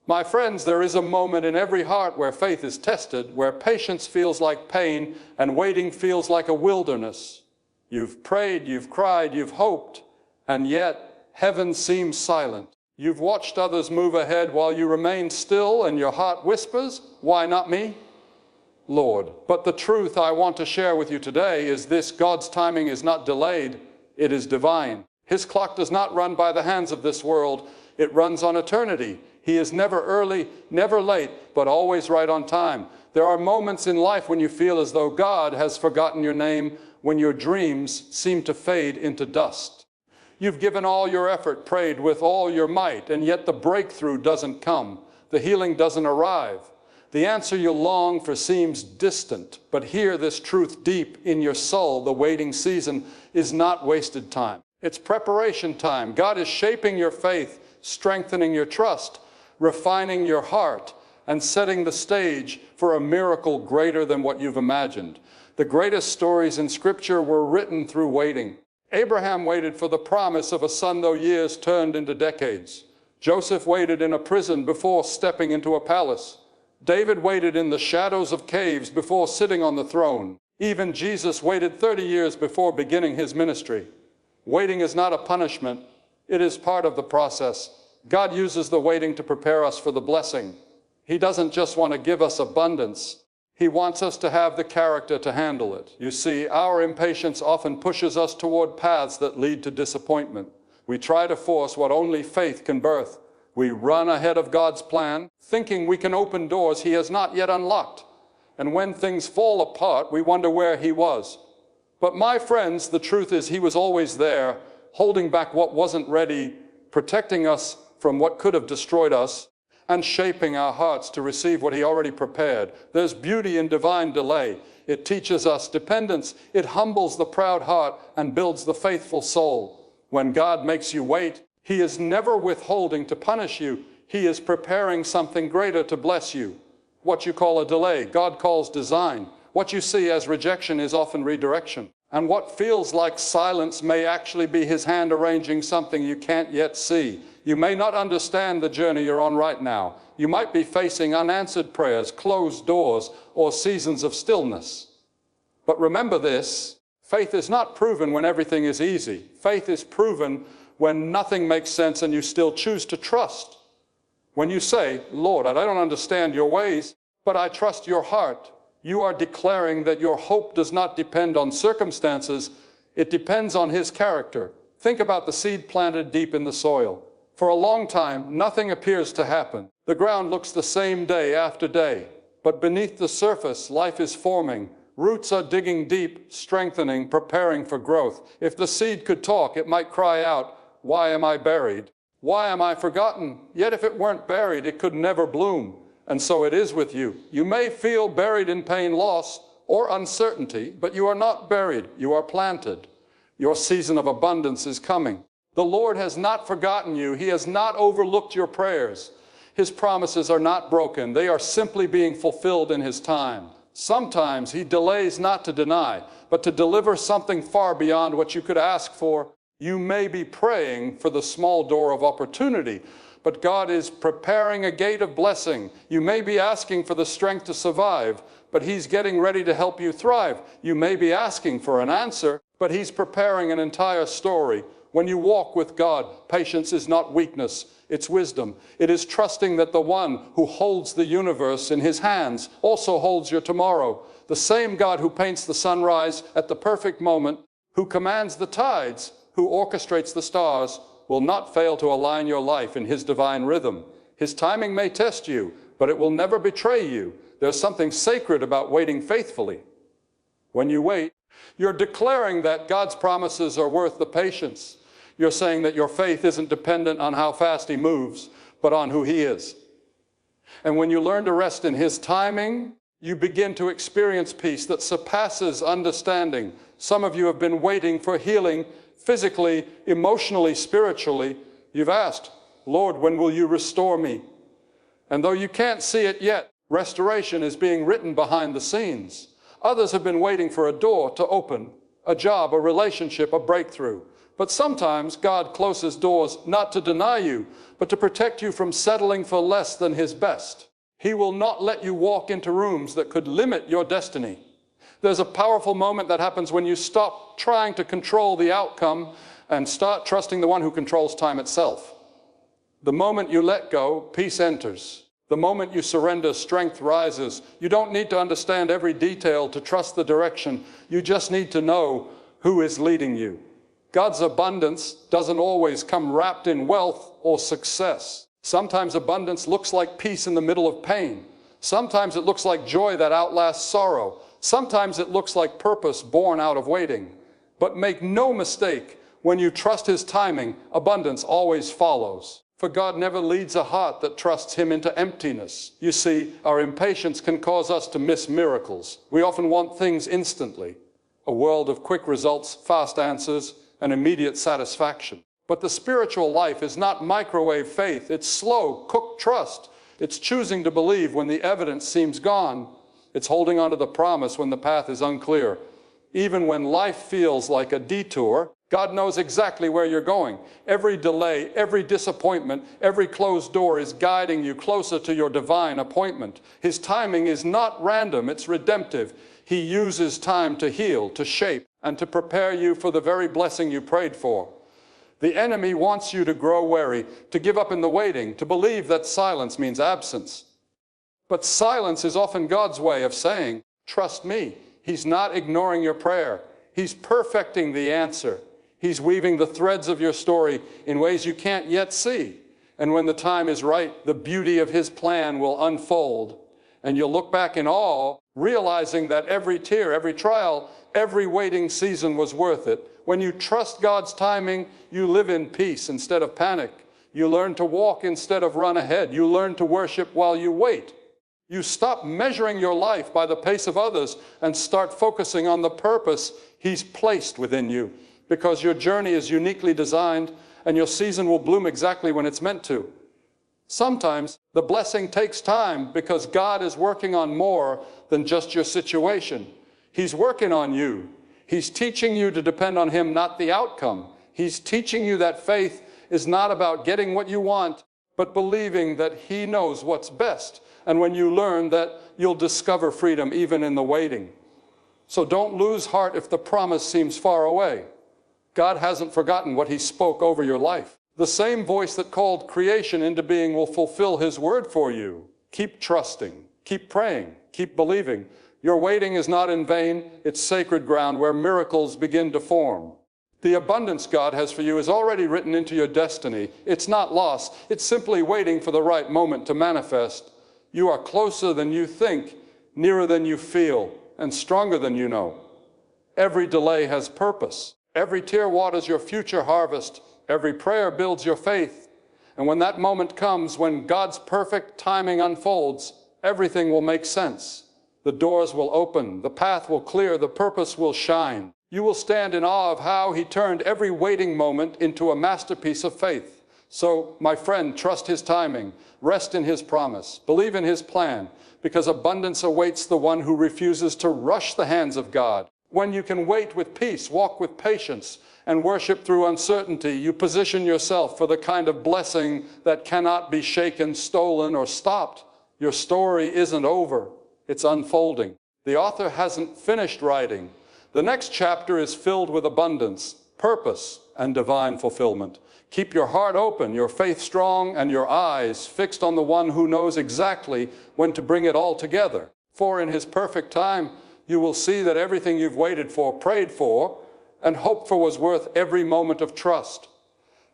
My friends, there is a moment in every heart where faith is tested, where patience feels like pain and waiting feels like a wilderness. You've prayed, you've cried, you've hoped, and yet heaven seems silent. You've watched others move ahead while you remain still, and your heart whispers, "Why not me, Lord?" But the truth I want to share with you today is this: God's timing is not delayed, it is divine. His clock does not run by the hands of this world, it runs on eternity. He is never early, never late, but always right on time. There are moments in life when you feel as though God has forgotten your name, when your dreams seem to fade into dust. You've given all your effort, prayed with all your might, and yet the breakthrough doesn't come. The healing doesn't arrive. The answer you long for seems distant, but hear this truth deep in your soul: the waiting season is not wasted time. It's preparation time. God is shaping your faith, strengthening your trust, refining your heart, and setting the stage for a miracle greater than what you've imagined. The greatest stories in Scripture were written through waiting. Abraham waited for the promise of a son, though years turned into decades. Joseph waited in a prison before stepping into a palace. David waited in the shadows of caves before sitting on the throne. Even Jesus waited 30 years before beginning his ministry. Waiting is not a punishment, it is part of the process. God uses the waiting to prepare us for the blessing. He doesn't just want to give us abundance. He wants us to have the character to handle it. You see, our impatience often pushes us toward paths that lead to disappointment. We try to force what only faith can birth. We run ahead of God's plan, thinking we can open doors He has not yet unlocked. And when things fall apart, we wonder where He was. But my friends, the truth is He was always there, holding back what wasn't ready, protecting us from what could have destroyed us, and shaping our hearts to receive what He already prepared. There's beauty in divine delay. It teaches us dependence. It humbles the proud heart and builds the faithful soul. When God makes you wait, He is never withholding to punish you. He is preparing something greater to bless you. What you call a delay, God calls design. What you see as rejection is often redirection. And what feels like silence may actually be His hand arranging something you can't yet see. You may not understand the journey you're on right now. You might be facing unanswered prayers, closed doors, or seasons of stillness. But remember this: faith is not proven when everything is easy. Faith is proven when nothing makes sense and you still choose to trust. When you say, "Lord, I don't understand your ways, but I trust your heart," you are declaring that your hope does not depend on circumstances, it depends on His character. Think about the seed planted deep in the soil. For a long time, nothing appears to happen. The ground looks the same day after day. But beneath the surface, life is forming. Roots are digging deep, strengthening, preparing for growth. If the seed could talk, it might cry out, "Why am I buried? Why am I forgotten?" Yet if it weren't buried, it could never bloom. And so it is with you. You may feel buried in pain, loss, or uncertainty, but you are not buried. You are planted. Your season of abundance is coming. The Lord has not forgotten you. He has not overlooked your prayers. His promises are not broken. They are simply being fulfilled in His time. Sometimes He delays not to deny, but to deliver something far beyond what you could ask for. You may be praying for the small door of opportunity, but God is preparing a gate of blessing. You may be asking for the strength to survive, but He's getting ready to help you thrive. You may be asking for an answer, but He's preparing an entire story. When you walk with God, patience is not weakness, it's wisdom. It is trusting that the one who holds the universe in His hands also holds your tomorrow. The same God who paints the sunrise at the perfect moment, who commands the tides, who orchestrates the stars, will not fail to align your life in His divine rhythm. His timing may test you, but it will never betray you. There's something sacred about waiting faithfully. When you wait, you're declaring that God's promises are worth the patience. You're saying that your faith isn't dependent on how fast He moves, but on who He is. And when you learn to rest in His timing, you begin to experience peace that surpasses understanding. Some of you have been waiting for healing physically, emotionally, spiritually. You've asked, "Lord, when will you restore me?" And though you can't see it yet, restoration is being written behind the scenes. Others have been waiting for a door to open, a job, a relationship, a breakthrough. But sometimes God closes doors not to deny you, but to protect you from settling for less than His best. He will not let you walk into rooms that could limit your destiny. There's a powerful moment that happens when you stop trying to control the outcome and start trusting the one who controls time itself. The moment you let go, peace enters. The moment you surrender, strength rises. You don't need to understand every detail to trust the direction. You just need to know who is leading you. God's abundance doesn't always come wrapped in wealth or success. Sometimes abundance looks like peace in the middle of pain. Sometimes it looks like joy that outlasts sorrow. Sometimes it looks like purpose born out of waiting. But make no mistake, when you trust His timing, abundance always follows. For God never leads a heart that trusts Him into emptiness. You see, our impatience can cause us to miss miracles. We often want things instantly. A world of quick results, fast answers, and immediate satisfaction. But the spiritual life is not microwave faith. It's slow, cooked trust. It's choosing to believe when the evidence seems gone. It's holding on to the promise when the path is unclear. Even when life feels like a detour, God knows exactly where you're going. Every delay, every disappointment, every closed door is guiding you closer to your divine appointment. His timing is not random, it's redemptive. He uses time to heal, to shape, and to prepare you for the very blessing you prayed for. The enemy wants you to grow weary, to give up in the waiting, to believe that silence means absence. But silence is often God's way of saying, trust me. He's not ignoring your prayer. He's perfecting the answer. He's weaving the threads of your story in ways you can't yet see. And when the time is right, the beauty of His plan will unfold. And you'll look back in awe, realizing that every tear, every trial, every waiting season was worth it. When you trust God's timing, you live in peace instead of panic. You learn to walk instead of run ahead. You learn to worship while you wait. You stop measuring your life by the pace of others and start focusing on the purpose He's placed within you, because your journey is uniquely designed and your season will bloom exactly when it's meant to. Sometimes the blessing takes time because God is working on more than just your situation. He's working on you. He's teaching you to depend on Him, not the outcome. He's teaching you that faith is not about getting what you want, but believing that He knows what's best. And when you learn that, you'll discover freedom even in the waiting. So don't lose heart if the promise seems far away. God hasn't forgotten what He spoke over your life. The same voice that called creation into being will fulfill His word for you. Keep trusting, keep praying, keep believing. Your waiting is not in vain. It's sacred ground where miracles begin to form. The abundance God has for you is already written into your destiny. It's not lost. It's simply waiting for the right moment to manifest. You are closer than you think, nearer than you feel, and stronger than you know. Every delay has purpose. Every tear waters your future harvest. Every prayer builds your faith. And when that moment comes, when God's perfect timing unfolds, everything will make sense. The doors will open, the path will clear, the purpose will shine. You will stand in awe of how He turned every waiting moment into a masterpiece of faith. So, my friend, trust His timing, rest in His promise, believe in His plan, because abundance awaits the one who refuses to rush the hands of God. When you can wait with peace, walk with patience, and worship through uncertainty, you position yourself for the kind of blessing that cannot be shaken, stolen, or stopped. Your story isn't over. It's unfolding. The author hasn't finished writing. The next chapter is filled with abundance, purpose, and divine fulfillment. Keep your heart open, your faith strong, and your eyes fixed on the one who knows exactly when to bring it all together. For in His perfect time, you will see that everything you've waited for, prayed for, and hoped for was worth every moment of trust.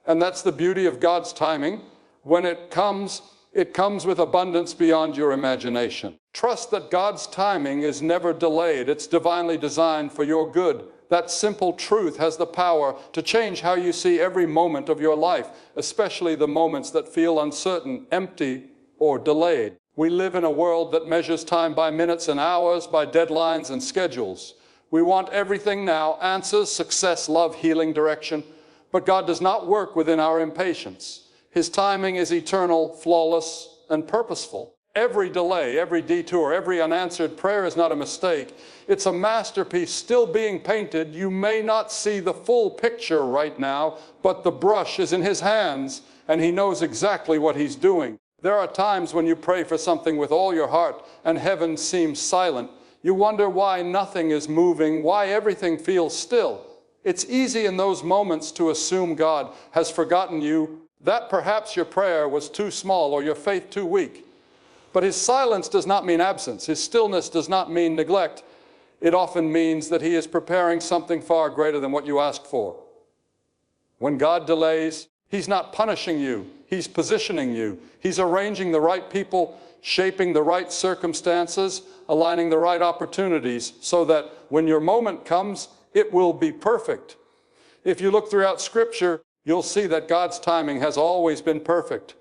And that's the beauty of God's timing. When it comes with abundance beyond your imagination. Trust that God's timing is never delayed. It's divinely designed for your good. That simple truth has the power to change how you see every moment of your life, especially the moments that feel uncertain, empty, or delayed. We live in a world that measures time by minutes and hours, by deadlines and schedules. We want everything now, answers, success, love, healing, direction. But God does not work within our impatience. His timing is eternal, flawless, and purposeful. Every delay, every detour, every unanswered prayer is not a mistake. It's a masterpiece still being painted. You may not see the full picture right now, but the brush is in his hands, and he knows exactly what he's doing. There are times when you pray for something with all your heart, and heaven seems silent. You wonder why nothing is moving, why everything feels still. It's easy in those moments to assume God has forgotten you, that perhaps your prayer was too small or your faith too weak. But his silence does not mean absence. His stillness does not mean neglect. It often means that he is preparing something far greater than what you asked for. When God delays, he's not punishing you. He's positioning you. He's arranging the right people, shaping the right circumstances, aligning the right opportunities so that when your moment comes, it will be perfect. If you look throughout Scripture, you'll see that God's timing has always been perfect.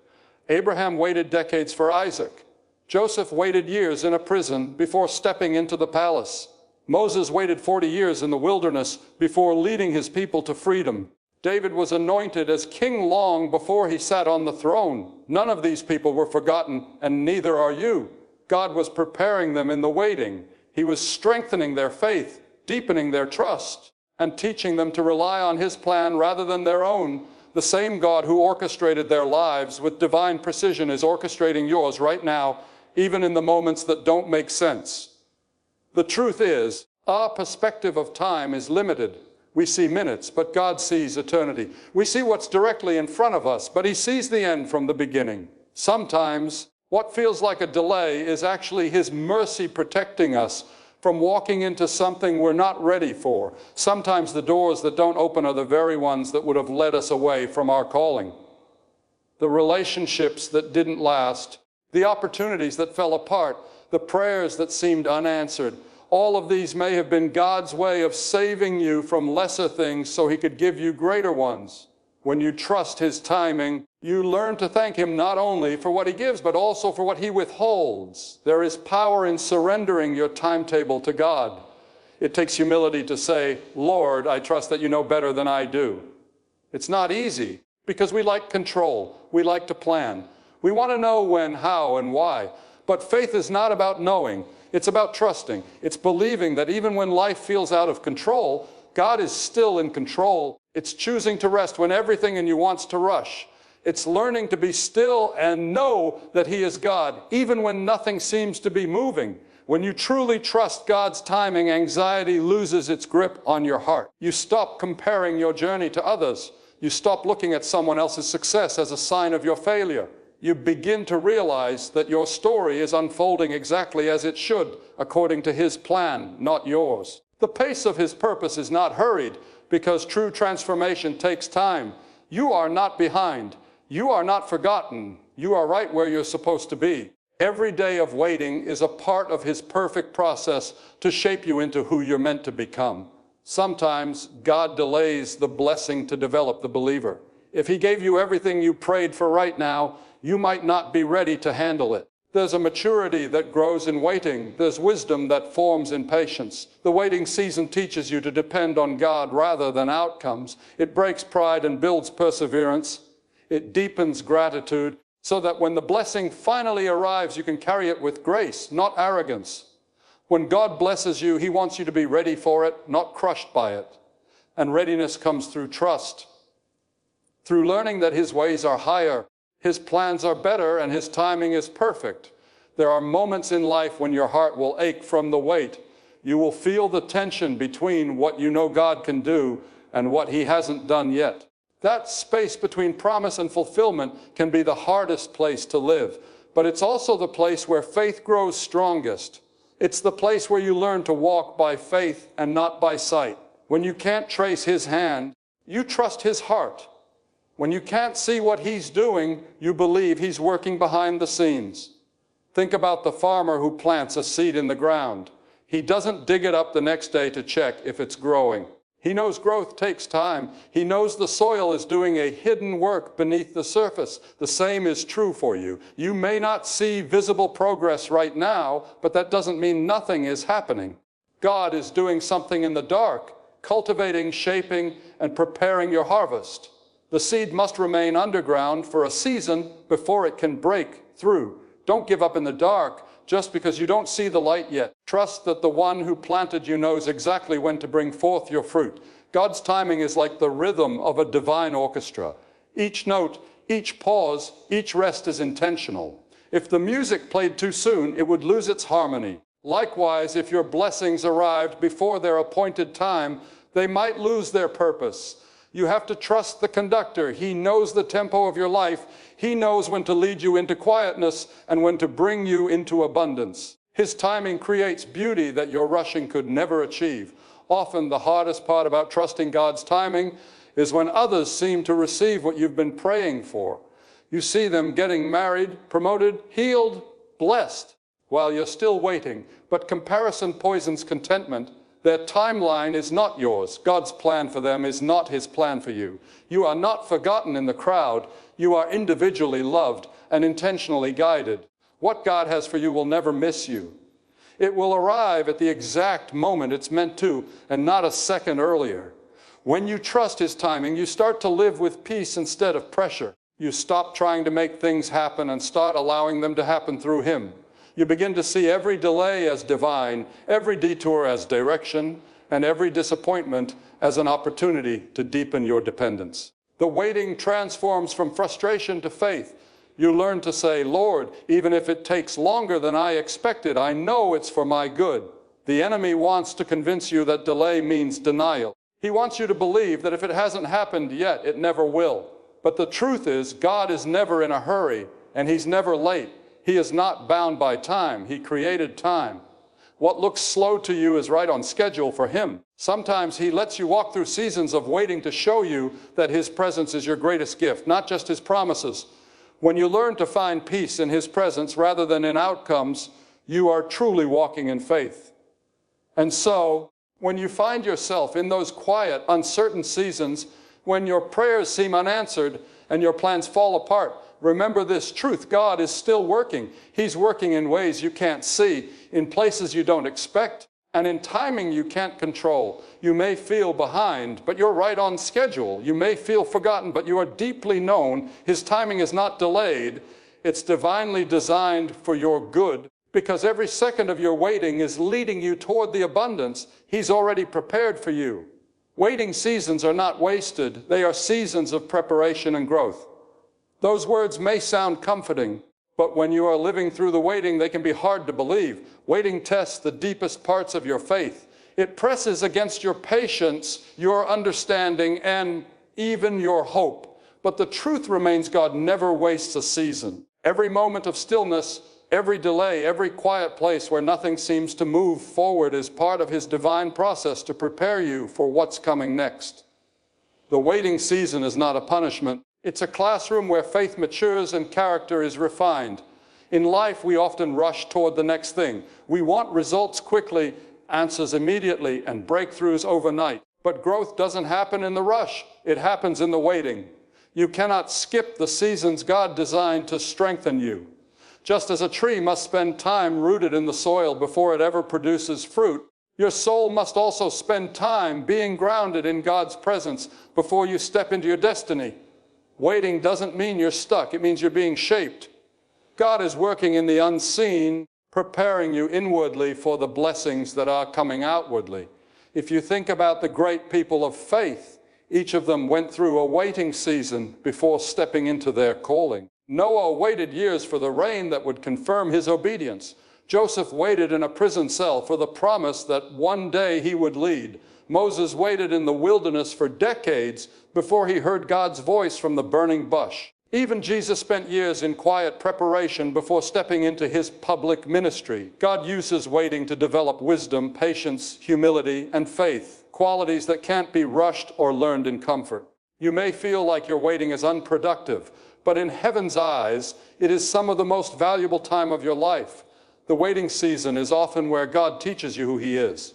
Abraham waited decades for Isaac. Joseph waited years in a prison before stepping into the palace. Moses waited 40 years in the wilderness before leading his people to freedom. David was anointed as king long before he sat on the throne. None of these people were forgotten, and neither are you. God was preparing them in the waiting. He was strengthening their faith, deepening their trust, and teaching them to rely on his plan rather than their own. The same God who orchestrated their lives with divine precision is orchestrating yours right now, even in the moments that don't make sense. The truth is, our perspective of time is limited. We see minutes, but God sees eternity. We see what's directly in front of us, but he sees the end from the beginning. Sometimes, what feels like a delay is actually his mercy protecting us from walking into something we're not ready for. Sometimes the doors that don't open are the very ones that would have led us away from our calling. The relationships that didn't last, the opportunities that fell apart, the prayers that seemed unanswered, all of these may have been God's way of saving you from lesser things so he could give you greater ones. When you trust his timing, you learn to thank him not only for what he gives, but also for what he withholds. There is power in surrendering your timetable to God. It takes humility to say, Lord, I trust that you know better than I do. It's not easy because we like control. We like to plan. We want to know when, how, and why. But faith is not about knowing. It's about trusting. It's believing that even when life feels out of control, God is still in control. It's choosing to rest when everything in you wants to rush. It's learning to be still and know that he is God, even when nothing seems to be moving. When you truly trust God's timing, anxiety loses its grip on your heart. You stop comparing your journey to others. You stop looking at someone else's success as a sign of your failure. You begin to realize that your story is unfolding exactly as it should, according to his plan, not yours. The pace of his purpose is not hurried, because true transformation takes time. You are not behind. You are not forgotten. You are right where you're supposed to be. Every day of waiting is a part of his perfect process to shape you into who you're meant to become. Sometimes God delays the blessing to develop the believer. If he gave you everything you prayed for right now, you might not be ready to handle it. There's a maturity that grows in waiting. There's wisdom that forms in patience. The waiting season teaches you to depend on God rather than outcomes. It breaks pride and builds perseverance. It deepens gratitude so that when the blessing finally arrives, you can carry it with grace, not arrogance. When God blesses you, he wants you to be ready for it, not crushed by it. And readiness comes through trust, through learning that his ways are higher, his plans are better, and his timing is perfect. There are moments in life when your heart will ache from the wait. You will feel the tension between what you know God can do and what he hasn't done yet. That space between promise and fulfillment can be the hardest place to live, but it's also the place where faith grows strongest. It's the place where you learn to walk by faith and not by sight. When you can't trace his hand, you trust his heart. When you can't see what he's doing, you believe he's working behind the scenes. Think about the farmer who plants a seed in the ground. He doesn't dig it up the next day to check if it's growing. He knows growth takes time. He knows the soil is doing a hidden work beneath the surface. The same is true for you. You may not see visible progress right now, but that doesn't mean nothing is happening. God is doing something in the dark, cultivating, shaping, and preparing your harvest. The seed must remain underground for a season before it can break through. Don't give up in the dark just because you don't see the light yet. Trust that the one who planted you knows exactly when to bring forth your fruit. God's timing is like the rhythm of a divine orchestra. Each note, each pause, each rest is intentional. If the music played too soon, it would lose its harmony. Likewise, if your blessings arrived before their appointed time, they might lose their purpose. You have to trust the conductor. He knows the tempo of your life. He knows when to lead you into quietness and when to bring you into abundance. His timing creates beauty that your rushing could never achieve. Often the hardest part about trusting God's timing is when others seem to receive what you've been praying for. You see them getting married, promoted, healed, blessed, while you're still waiting. But comparison poisons contentment. Their timeline is not yours. God's plan for them is not his plan for you. You are not forgotten in the crowd. You are individually loved and intentionally guided. What God has for you will never miss you. It will arrive at the exact moment it's meant to, and not a second earlier. When you trust his timing, you start to live with peace instead of pressure. You stop trying to make things happen and start allowing them to happen through him. You begin to see every delay as divine, every detour as direction, and every disappointment as an opportunity to deepen your dependence. The waiting transforms from frustration to faith. You learn to say, Lord, even if it takes longer than I expected, I know it's for my good. The enemy wants to convince you that delay means denial. He wants you to believe that if it hasn't happened yet, it never will. But the truth is, God is never in a hurry, and he's never late. He is not bound by time. He created time. What looks slow to you is right on schedule for him. Sometimes he lets you walk through seasons of waiting to show you that his presence is your greatest gift, not just his promises. When you learn to find peace in his presence rather than in outcomes, you are truly walking in faith. And so, when you find yourself in those quiet, uncertain seasons, when your prayers seem unanswered and your plans fall apart, remember this truth: God is still working. He's working in ways you can't see, in places you don't expect, and in timing you can't control. You may feel behind, but you're right on schedule. You may feel forgotten, but you are deeply known. His timing is not delayed. It's divinely designed for your good, because every second of your waiting is leading you toward the abundance he's already prepared for you. Waiting seasons are not wasted. They are seasons of preparation and growth. Those words may sound comforting, but when you are living through the waiting, they can be hard to believe. Waiting tests the deepest parts of your faith. It presses against your patience, your understanding, and even your hope. But the truth remains: God never wastes a season. Every moment of stillness, every delay, every quiet place where nothing seems to move forward is part of his divine process to prepare you for what's coming next. The waiting season is not a punishment. It's a classroom where faith matures and character is refined. In life, we often rush toward the next thing. We want results quickly, answers immediately, and breakthroughs overnight. But growth doesn't happen in the rush. It happens in the waiting. You cannot skip the seasons God designed to strengthen you. Just as a tree must spend time rooted in the soil before it ever produces fruit, your soul must also spend time being grounded in God's presence before you step into your destiny. Waiting doesn't mean you're stuck. It means you're being shaped. God is working in the unseen, preparing you inwardly for the blessings that are coming outwardly. If you think about the great people of faith, each of them went through a waiting season before stepping into their calling. Noah waited years for the rain that would confirm his obedience. Joseph waited in a prison cell for the promise that one day he would lead. Moses waited in the wilderness for decades before he heard God's voice from the burning bush. Even Jesus spent years in quiet preparation before stepping into his public ministry. God uses waiting to develop wisdom, patience, humility, and faith, qualities that can't be rushed or learned in comfort. You may feel like your waiting is unproductive, but in heaven's eyes, it is some of the most valuable time of your life. The waiting season is often where God teaches you who he is.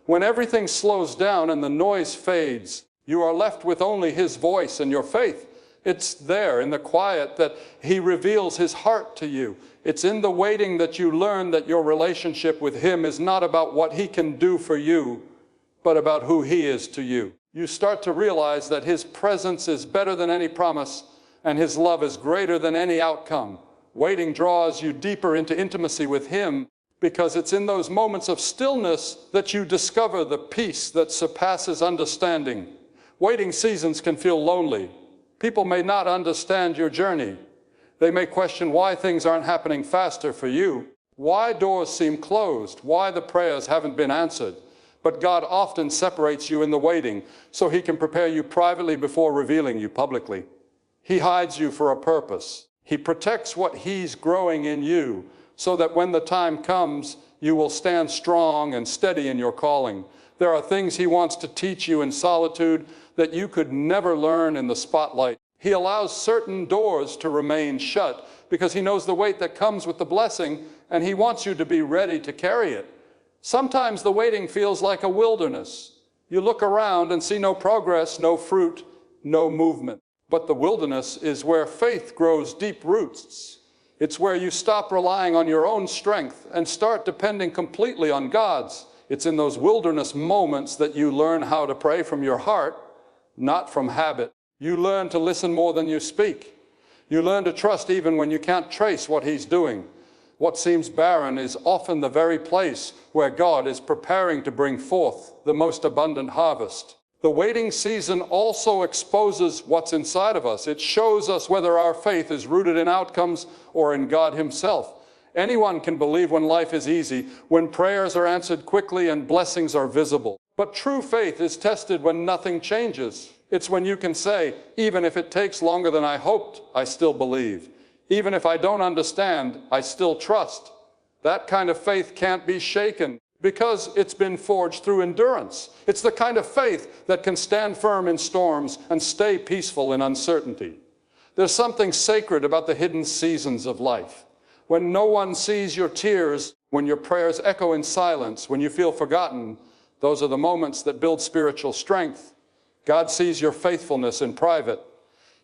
When everything slows down and the noise fades, you are left with only his voice and your faith. It's there in the quiet that he reveals his heart to you. It's in the waiting that you learn that your relationship with him is not about what he can do for you, but about who he is to you. You start to realize that his presence is better than any promise, and his love is greater than any outcome. Waiting draws you deeper into intimacy with Him, because it's in those moments of stillness that you discover the peace that surpasses understanding. Waiting seasons can feel lonely. People may not understand your journey. They may question why things aren't happening faster for you, why doors seem closed, why the prayers haven't been answered. But God often separates you in the waiting, so He can prepare you privately before revealing you publicly. He hides you for a purpose. He protects what He's growing in you, so that when the time comes, you will stand strong and steady in your calling. There are things He wants to teach you in solitude that you could never learn in the spotlight. He allows certain doors to remain shut because He knows the weight that comes with the blessing, and He wants you to be ready to carry it. Sometimes the waiting feels like a wilderness. You look around and see no progress, no fruit, no movement. But the wilderness is where faith grows deep roots. It's where you stop relying on your own strength and start depending completely on God's. It's in those wilderness moments that you learn how to pray from your heart, not from habit. You learn to listen more than you speak. You learn to trust even when you can't trace what He's doing. What seems barren is often the very place where God is preparing to bring forth the most abundant harvest. The waiting season also exposes what's inside of us. It shows us whether our faith is rooted in outcomes or in God Himself. Anyone can believe when life is easy, when prayers are answered quickly and blessings are visible. But true faith is tested when nothing changes. It's when you can say, even if it takes longer than I hoped, I still believe. Even if I don't understand, I still trust. That kind of faith can't be shaken because it's been forged through endurance. It's the kind of faith that can stand firm in storms and stay peaceful in uncertainty. There's something sacred about the hidden seasons of life. When no one sees your tears, when your prayers echo in silence, when you feel forgotten, those are the moments that build spiritual strength. God sees your faithfulness in private.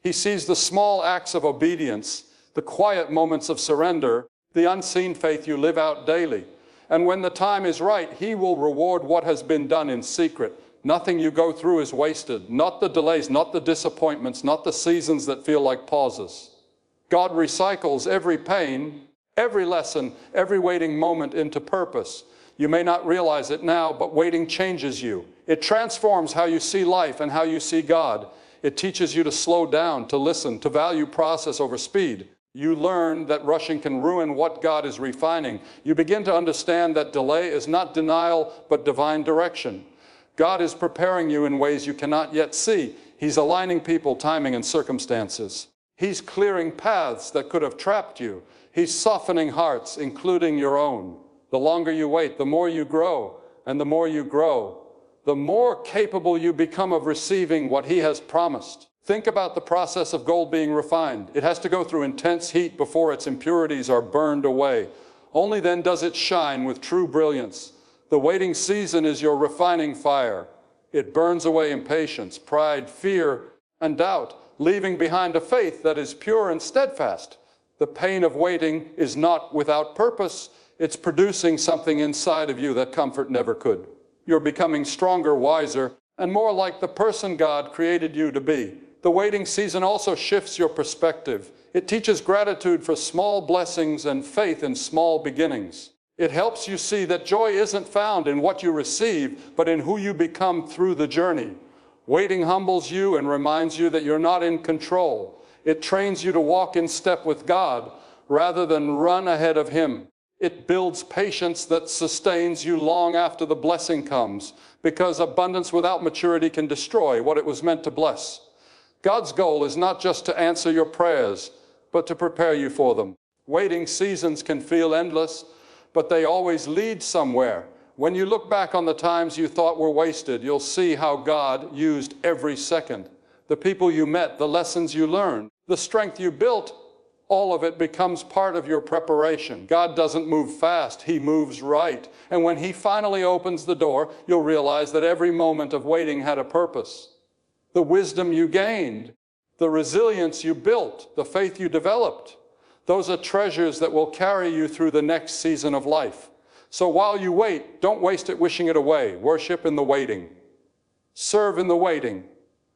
He sees the small acts of obedience, the quiet moments of surrender, the unseen faith you live out daily. And when the time is right, He will reward what has been done in secret. Nothing you go through is wasted, not the delays, not the disappointments, not the seasons that feel like pauses. God recycles every pain, every lesson, every waiting moment into purpose. You may not realize it now, but waiting changes you. It transforms how you see life and how you see God. It teaches you to slow down, to listen, to value process over speed. You learn that rushing can ruin what God is refining. You begin to understand that delay is not denial, but divine direction. God is preparing you in ways you cannot yet see. He's aligning people, timing, and circumstances. He's clearing paths that could have trapped you. He's softening hearts, including your own. The longer you wait, the more you grow, and the more you grow, the more capable you become of receiving what He has promised. Think about the process of gold being refined. It has to go through intense heat before its impurities are burned away. Only then does it shine with true brilliance. The waiting season is your refining fire. It burns away impatience, pride, fear, and doubt, leaving behind a faith that is pure and steadfast. The pain of waiting is not without purpose. It's producing something inside of you that comfort never could. You're becoming stronger, wiser, and more like the person God created you to be. The waiting season also shifts your perspective. It teaches gratitude for small blessings and faith in small beginnings. It helps you see that joy isn't found in what you receive, but in who you become through the journey. Waiting humbles you and reminds you that you're not in control. It trains you to walk in step with God rather than run ahead of Him. It builds patience that sustains you long after the blessing comes, because abundance without maturity can destroy what it was meant to bless. God's goal is not just to answer your prayers, but to prepare you for them. Waiting seasons can feel endless, but they always lead somewhere. When you look back on the times you thought were wasted, you'll see how God used every second. The people you met, the lessons you learned, the strength you built, all of it becomes part of your preparation. God doesn't move fast, He moves right. And when He finally opens the door, you'll realize that every moment of waiting had a purpose. The wisdom you gained, the resilience you built, the faith you developed, those are treasures that will carry you through the next season of life. So while you wait, don't waste it wishing it away. Worship in the waiting. Serve in the waiting.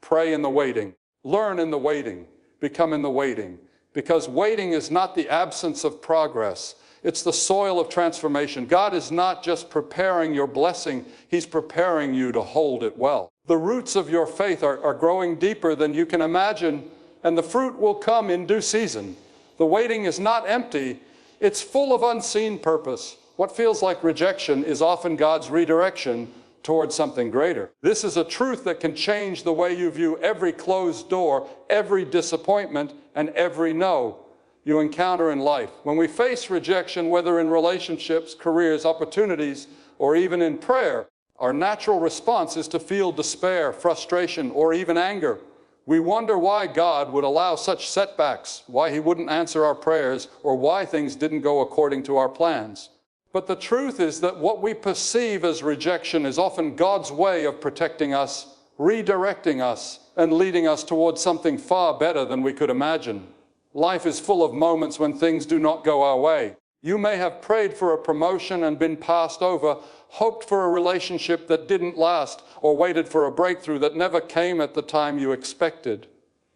Pray in the waiting. Learn in the waiting. Become in the waiting. Because waiting is not the absence of progress. It's the soil of transformation. God is not just preparing your blessing, He's preparing you to hold it well. The roots of your faith are growing deeper than you can imagine, and the fruit will come in due season. The waiting is not empty, it's full of unseen purpose. What feels like rejection is often God's redirection towards something greater. This is a truth that can change the way you view every closed door, every disappointment, and every no you encounter in life. When we face rejection, whether in relationships, careers, opportunities, or even in prayer, our natural response is to feel despair, frustration, or even anger. We wonder why God would allow such setbacks, why He wouldn't answer our prayers, or why things didn't go according to our plans. But the truth is that what we perceive as rejection is often God's way of protecting us, redirecting us, and leading us towards something far better than we could imagine. Life is full of moments when things do not go our way. You may have prayed for a promotion and been passed over, hoped for a relationship that didn't last, or waited for a breakthrough that never came at the time you expected.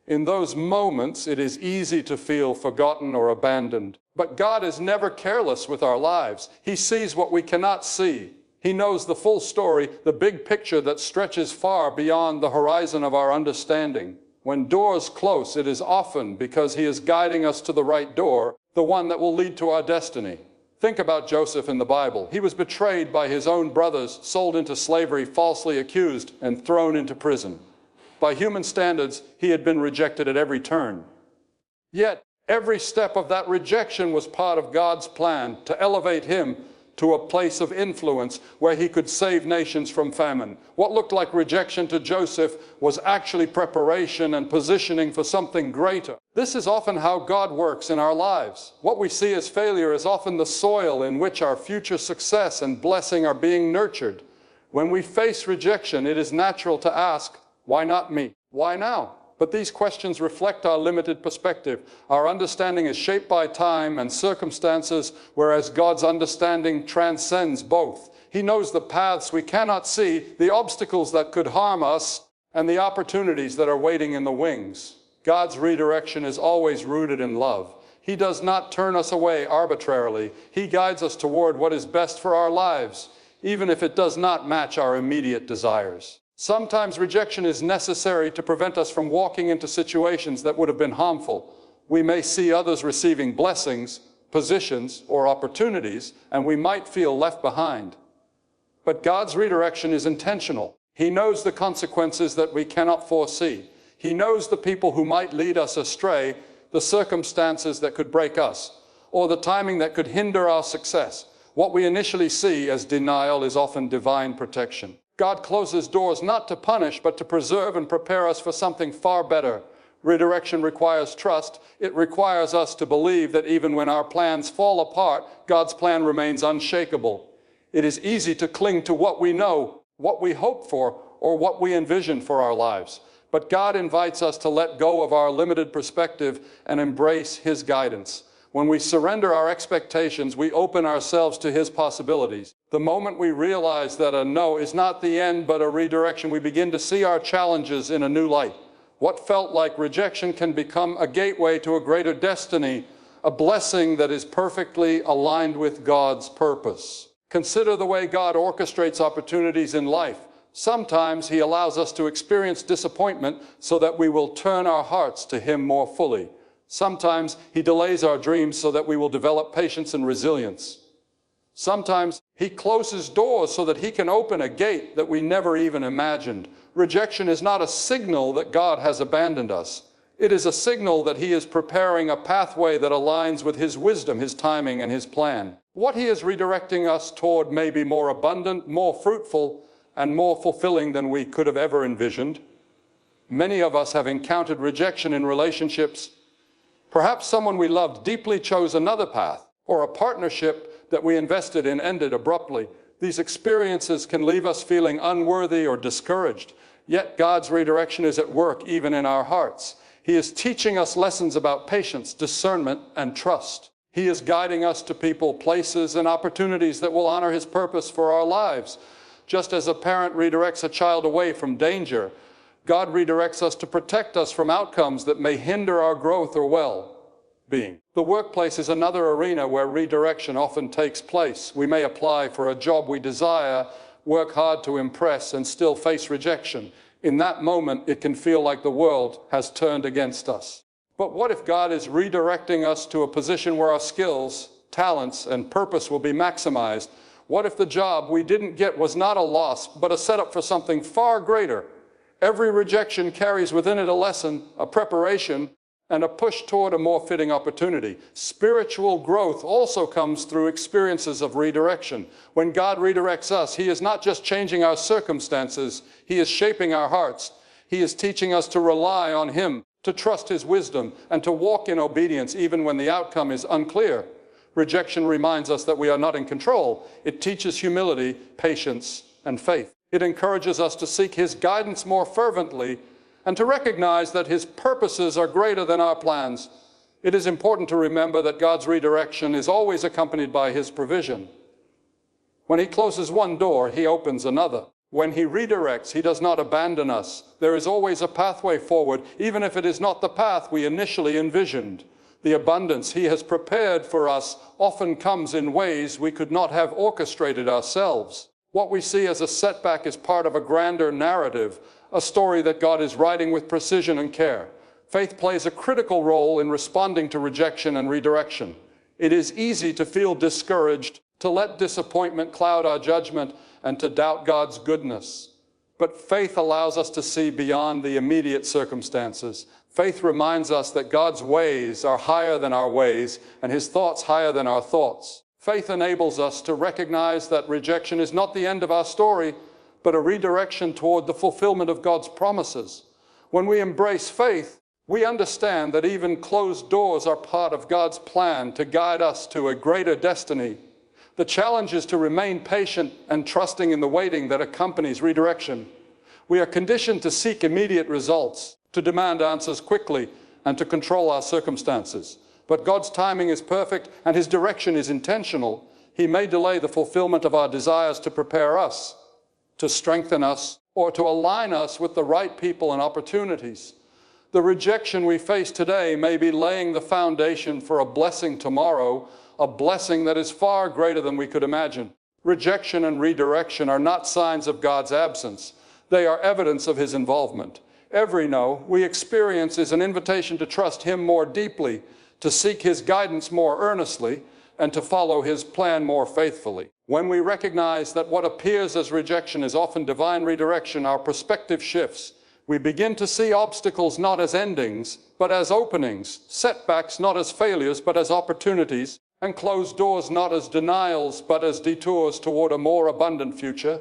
In those moments, it is easy to feel forgotten or abandoned. But God is never careless with our lives. He sees what we cannot see. He knows the full story, the big picture that stretches far beyond the horizon of our understanding. When doors close, it is often because He is guiding us to the right door, the one that will lead to our destiny. Think about Joseph in the Bible. He was betrayed by his own brothers, sold into slavery, falsely accused, and thrown into prison. By human standards, he had been rejected at every turn. Yet, every step of that rejection was part of God's plan to elevate him to a place of influence where he could save nations from famine. What looked like rejection to Joseph was actually preparation and positioning for something greater. This is often how God works in our lives. What we see as failure is often the soil in which our future success and blessing are being nurtured. When we face rejection, it is natural to ask, why not me? Why now? But these questions reflect our limited perspective. Our understanding is shaped by time and circumstances, whereas God's understanding transcends both. He knows the paths we cannot see, the obstacles that could harm us, and the opportunities that are waiting in the wings. God's redirection is always rooted in love. He does not turn us away arbitrarily. He guides us toward what is best for our lives, even if it does not match our immediate desires. Sometimes rejection is necessary to prevent us from walking into situations that would have been harmful. We may see others receiving blessings, positions, or opportunities, and we might feel left behind. But God's redirection is intentional. He knows the consequences that we cannot foresee. He knows the people who might lead us astray, the circumstances that could break us, or the timing that could hinder our success. What we initially see as denial is often divine protection. God closes doors not to punish, but to preserve and prepare us for something far better. Redirection requires trust. It requires us to believe that even when our plans fall apart, God's plan remains unshakable. It is easy to cling to what we know, what we hope for, or what we envision for our lives. But God invites us to let go of our limited perspective and embrace His guidance. When we surrender our expectations, we open ourselves to His possibilities. The moment we realize that a no is not the end but a redirection, we begin to see our challenges in a new light. What felt like rejection can become a gateway to a greater destiny, a blessing that is perfectly aligned with God's purpose. Consider the way God orchestrates opportunities in life. Sometimes He allows us to experience disappointment so that we will turn our hearts to Him more fully. Sometimes He delays our dreams so that we will develop patience and resilience. Sometimes He closes doors so that He can open a gate that we never even imagined. Rejection is not a signal that God has abandoned us. It is a signal that He is preparing a pathway that aligns with His wisdom, His timing, and His plan. What He is redirecting us toward may be more abundant, more fruitful, and more fulfilling than we could have ever envisioned. Many of us have encountered rejection in relationships. Perhaps someone we loved deeply chose another path, or a partnership that we invested in ended abruptly. These experiences can leave us feeling unworthy or discouraged. Yet God's redirection is at work even in our hearts. He is teaching us lessons about patience, discernment, and trust. He is guiding us to people, places, and opportunities that will honor His purpose for our lives. Just as a parent redirects a child away from danger, God redirects us to protect us from outcomes that may hinder our growth or well. being. The workplace is another arena where redirection often takes place. We may apply for a job we desire, work hard to impress, and still face rejection. In that moment, it can feel like the world has turned against us. But what if God is redirecting us to a position where our skills, talents, and purpose will be maximized? What if the job we didn't get was not a loss, but a setup for something far greater? Every rejection carries within it a lesson, a preparation, and a push toward a more fitting opportunity. Spiritual growth also comes through experiences of redirection. When God redirects us, He is not just changing our circumstances, He is shaping our hearts. He is teaching us to rely on Him, to trust His wisdom, and to walk in obedience even when the outcome is unclear. Rejection reminds us that we are not in control. It teaches humility, patience, and faith. It encourages us to seek His guidance more fervently and to recognize that His purposes are greater than our plans. It is important to remember that God's redirection is always accompanied by His provision. When He closes one door, He opens another. When He redirects, He does not abandon us. There is always a pathway forward, even if it is not the path we initially envisioned. The abundance He has prepared for us often comes in ways we could not have orchestrated ourselves. What we see as a setback is part of a grander narrative, a story that God is writing with precision and care. Faith plays a critical role in responding to rejection and redirection. It is easy to feel discouraged, to let disappointment cloud our judgment, and to doubt God's goodness. But faith allows us to see beyond the immediate circumstances. Faith reminds us that God's ways are higher than our ways, and His thoughts higher than our thoughts. Faith enables us to recognize that rejection is not the end of our story, but a redirection toward the fulfillment of God's promises. When we embrace faith, we understand that even closed doors are part of God's plan to guide us to a greater destiny. The challenge is to remain patient and trusting in the waiting that accompanies redirection. We are conditioned to seek immediate results, to demand answers quickly, and to control our circumstances. But God's timing is perfect and His direction is intentional. He may delay the fulfillment of our desires to prepare us, to strengthen us, or to align us with the right people and opportunities. The rejection we face today may be laying the foundation for a blessing tomorrow, a blessing that is far greater than we could imagine. Rejection and redirection are not signs of God's absence. They are evidence of His involvement. Every no we experience is an invitation to trust Him more deeply, to seek His guidance more earnestly, and to follow His plan more faithfully. When we recognize that what appears as rejection is often divine redirection, our perspective shifts. We begin to see obstacles not as endings, but as openings, setbacks not as failures, but as opportunities, and closed doors not as denials, but as detours toward a more abundant future.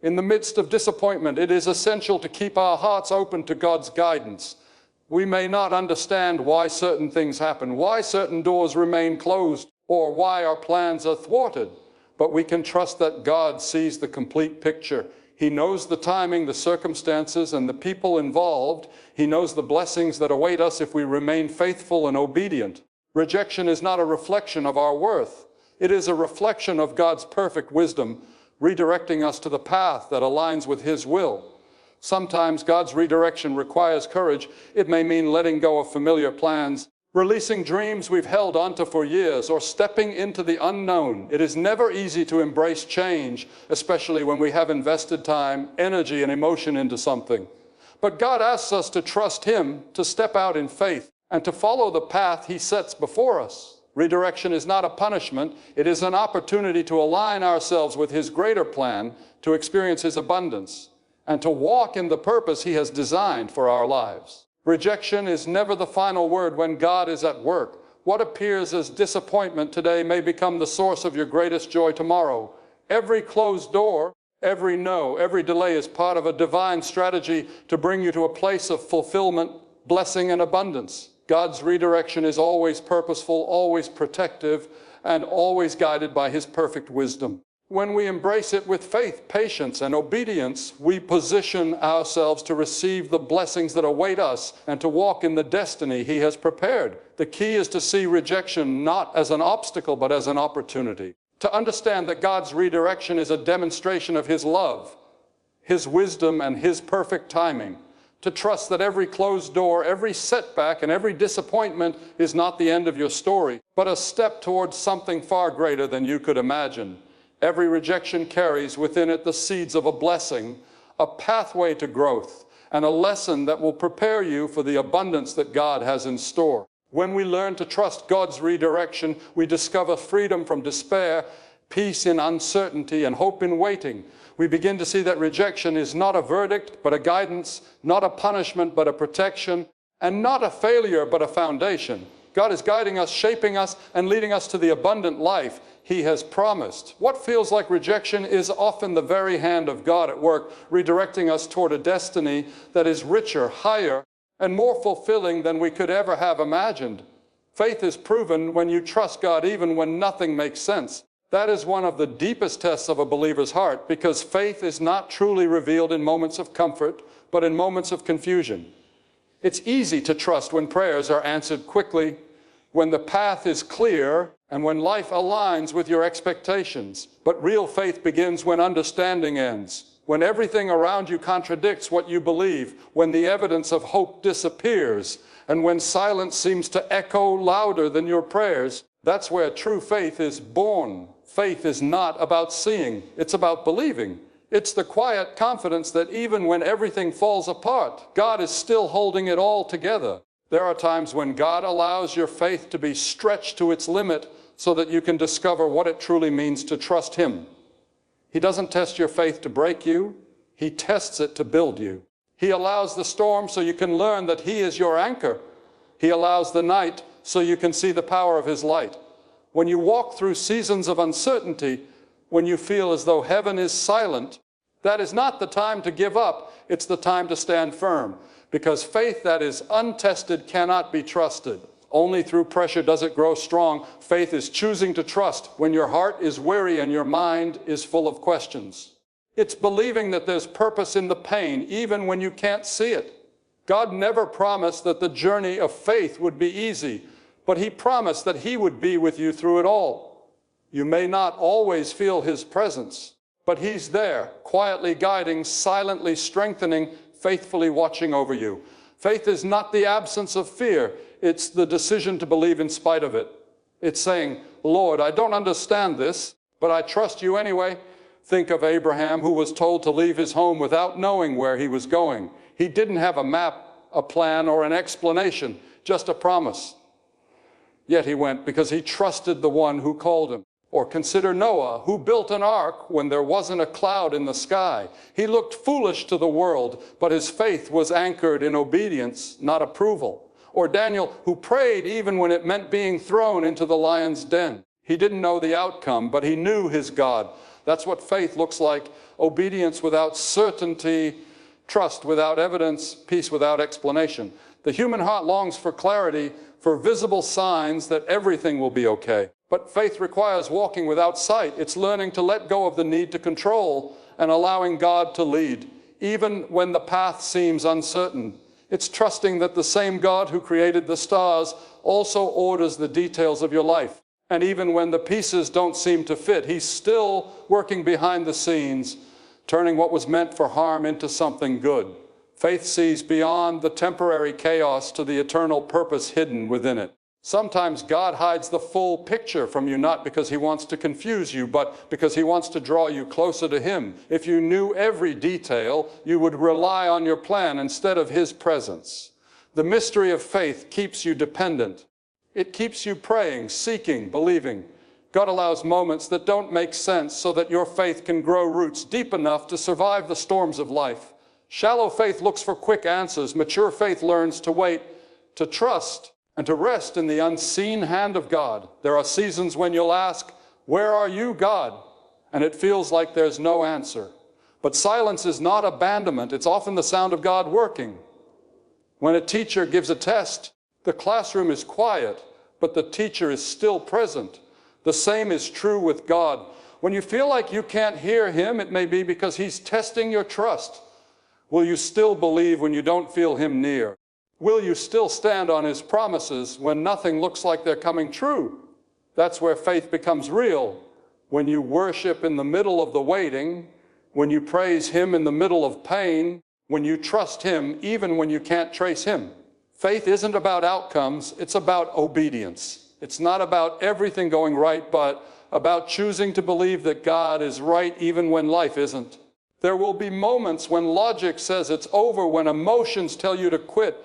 In the midst of disappointment, it is essential to keep our hearts open to God's guidance. We may not understand why certain things happen, why certain doors remain closed, or why our plans are thwarted, but we can trust that God sees the complete picture. He knows the timing, the circumstances, and the people involved. He knows the blessings that await us if we remain faithful and obedient. Rejection is not a reflection of our worth. It is a reflection of God's perfect wisdom, redirecting us to the path that aligns with His will. Sometimes God's redirection requires courage. It may mean letting go of familiar plans, releasing dreams we've held onto for years, or stepping into the unknown. It is never easy to embrace change, especially when we have invested time, energy, and emotion into something. But God asks us to trust Him, to step out in faith, and to follow the path He sets before us. Redirection is not a punishment. It is an opportunity to align ourselves with His greater plan, to experience His abundance, and to walk in the purpose He has designed for our lives. Rejection is never the final word when God is at work. What appears as disappointment today may become the source of your greatest joy tomorrow. Every closed door, every no, every delay is part of a divine strategy to bring you to a place of fulfillment, blessing, and abundance. God's redirection is always purposeful, always protective, and always guided by His perfect wisdom. When we embrace it with faith, patience, and obedience, we position ourselves to receive the blessings that await us and to walk in the destiny He has prepared. The key is to see rejection not as an obstacle, but as an opportunity. To understand that God's redirection is a demonstration of His love, His wisdom, and His perfect timing. to trust that every closed door, every setback, and every disappointment is not the end of your story, but a step towards something far greater than you could imagine. Every rejection carries within it the seeds of a blessing, a pathway to growth, and a lesson that will prepare you for the abundance that God has in store. When we learn to trust God's redirection, we discover freedom from despair, peace in uncertainty, and hope in waiting. We begin to see that rejection is not a verdict, but a guidance, not a punishment, but a protection, and not a failure, but a foundation. God is guiding us, shaping us, and leading us to the abundant life He has promised. What feels like rejection is often the very hand of God at work, redirecting us toward a destiny that is richer, higher, and more fulfilling than we could ever have imagined. Faith is proven when you trust God even when nothing makes sense. That is one of the deepest tests of a believer's heart, because faith is not truly revealed in moments of comfort, but in moments of confusion. It's easy to trust when prayers are answered quickly, when the path is clear, and when life aligns with your expectations. But real faith begins when understanding ends, when everything around you contradicts what you believe, when the evidence of hope disappears, and when silence seems to echo louder than your prayers. That's where true faith is born. Faith is not about seeing, it's about believing. It's the quiet confidence that even when everything falls apart, God is still holding it all together. There are times when God allows your faith to be stretched to its limit so that you can discover what it truly means to trust Him. He doesn't test your faith to break you, He tests it to build you. He allows the storm so you can learn that He is your anchor. He allows the night so you can see the power of His light. When you walk through seasons of uncertainty, when you feel as though heaven is silent, that is not the time to give up, it's the time to stand firm. Because faith that is untested cannot be trusted. Only through pressure does it grow strong. Faith is choosing to trust when your heart is weary and your mind is full of questions. It's believing that there's purpose in the pain, even when you can't see it. God never promised that the journey of faith would be easy, but He promised that He would be with you through it all. You may not always feel His presence, but He's there, quietly guiding, silently strengthening, faithfully watching over you. Faith is not the absence of fear, it's the decision to believe in spite of it. It's saying, Lord, I don't understand this, but I trust you anyway. Think of Abraham, who was told to leave his home without knowing where he was going. He didn't have a map, a plan, or an explanation, just a promise. Yet he went because he trusted the one who called him. Or consider Noah, who built an ark when there wasn't a cloud in the sky. He looked foolish to the world, but his faith was anchored in obedience, not approval. Or Daniel, who prayed even when it meant being thrown into the lion's den. He didn't know the outcome, but he knew his God. That's what faith looks like: obedience without certainty, trust without evidence, peace without explanation. The human heart longs for clarity, for visible signs that everything will be okay. But faith requires walking without sight. It's learning to let go of the need to control and allowing God to lead, even when the path seems uncertain. It's trusting that the same God who created the stars also orders the details of your life. And even when the pieces don't seem to fit, He's still working behind the scenes, turning what was meant for harm into something good. Faith sees beyond the temporary chaos to the eternal purpose hidden within it. Sometimes God hides the full picture from you, not because He wants to confuse you, but because He wants to draw you closer to Him. If you knew every detail, you would rely on your plan instead of His presence. The mystery of faith keeps you dependent. It keeps you praying, seeking, believing. God allows moments that don't make sense so that your faith can grow roots deep enough to survive the storms of life. Shallow faith looks for quick answers. Mature faith learns to wait, to trust, and to rest in the unseen hand of God. There are seasons when you'll ask, "Where are you, God?" And it feels like there's no answer. But silence is not abandonment. It's often the sound of God working. When a teacher gives a test, the classroom is quiet, but the teacher is still present. The same is true with God. When you feel like you can't hear Him, it may be because He's testing your trust. Will you still believe when you don't feel Him near? Will you still stand on His promises when nothing looks like they're coming true? That's where faith becomes real. When you worship in the middle of the waiting, when you praise Him in the middle of pain, when you trust him even when you can't trace him. Faith isn't about outcomes, it's about obedience. It's not about everything going right, but about choosing to believe that God is right even when life isn't. There will be moments when logic says it's over, when emotions tell you to quit,